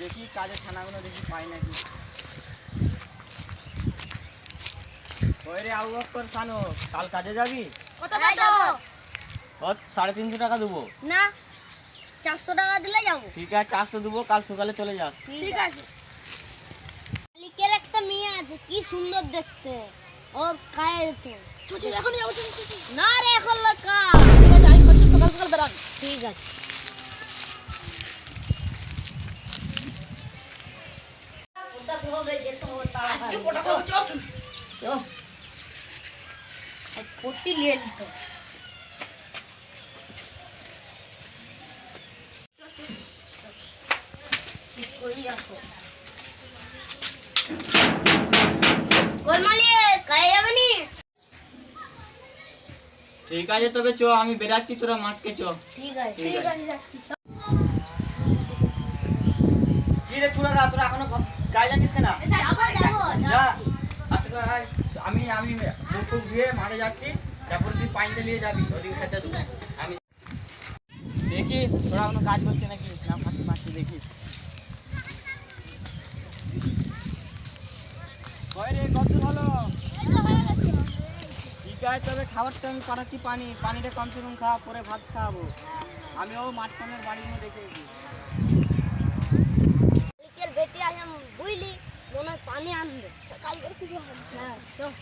দেখি কাজের ছানাগুলো দেখি পাই নাকি। ওই রে আবু বক্কর সানো, কাল কাজে যাবি? কত যাবো? 350 টাকা দেবো। না 400 টাকা দিলে যাবো। ঠিক আছে 400 দেবো, কাল সকালে চলে যাস। ঠিক আছে। মালিকের একটা মেয়ে আছে, কি সুন্দর দেখতে, ওর খায় তো। চল এখন যাবো। না রে এখন লকা। ঠিক আছে আমি করতে সকাল সকাল বেরান। ঠিক আছে। ওটা ধোবে যেতে হতো আজকে পোটা খাবো। চল চল এক পটি নিয়ে নিতে। ঠিক আছে তবে চ, আমি বেরাচ্ছি, তোরা মাঠকে চ। ঠিক আছে যাচ্ছি। কি রে চুরারা, তোরা এখনো কাজে জানিস কেনা? যা। আমি মুখ টুক ধুয়ে মাঠে যাচ্ছি, তারপর তুই পানিতে নিয়ে যাবি, ওদিকে খেতে দেবো। আমি দেখি তোরা এখনো কাজ করছে নাকি, না ফাঁকি মারছি দেখি। কয় রে কত ভালো? ঠিক আছে তবে খাবারটা আমি পাঠাচ্ছি, পানিটা কমসে কম খাওয়া, পরে ভাত খাওয়াবো। আমিও মাঝখানের বাড়ির মধ্যে দেখেছি। মালিকের বেটি আজ আমি বুঝলি মনে হয় পানি আনবে কালকে কিছু হবে। হ্যাঁ চল।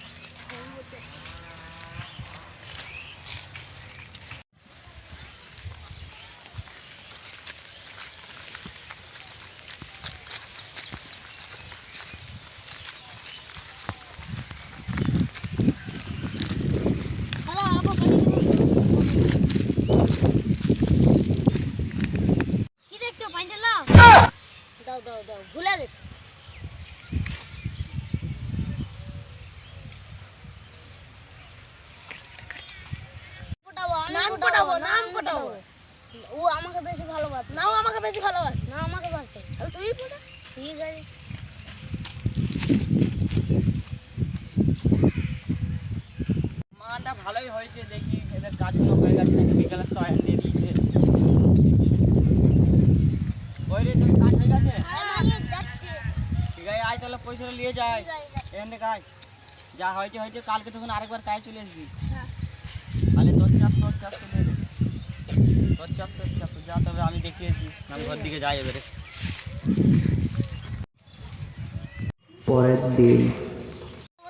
কি দেখছো পানিটা লাও? দাও দাও দাও, ভুলে গেছি। নাম ফোটাবো। ও আমাকে বেশি ভালোবাসে। না ও আমাকে বেশি ভালোবাসে। না আমাকে বাসে। তাহলে তুই ফোটা। ঠিক আছে। মানটা ভালোই হয়েছে, দেখি এদের কাজগুলো হয়ে গেছে নাকি, বিকালে তো আয়ন দিয়ে দিয়েছে। ওই রে তোর কাজ হয়ে গেছে? ঠিক আছে আয় তাহলে পয়সাটা নিয়ে যায় এখান থেকে। আয় যা হয়েছে কালকে তখন আরেকবার কাজ চলে আসবি। তাহলে তোর চাষ চলে এলে তোর চাষ যা, তবে আমি দেখিয়েছি, আমি ঘর দিকে যাই এবারে। পরের দিন।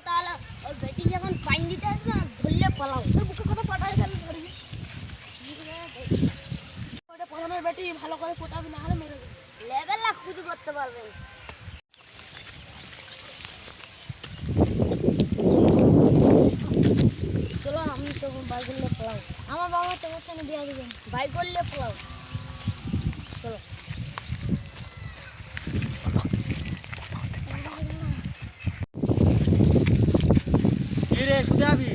তাহলে ওর বেটি যখন পানি দিতে আসবে না, ধরলে পালাও। তোর বুকে কথা পাঠাই তাহলে ধরবি। ওটা প্রথমের বেটি ভালো করে ফোটাবি, না হলে মেরে দেবে। লেভেল না কিছু করতে পারবে। চলো আমি তো বাই করলে পালাও। আমার বাবা তোমার সঙ্গে বিয়ে দিবেন, বাই করলে পালাও। চলো কি রে কোথায় যাবি?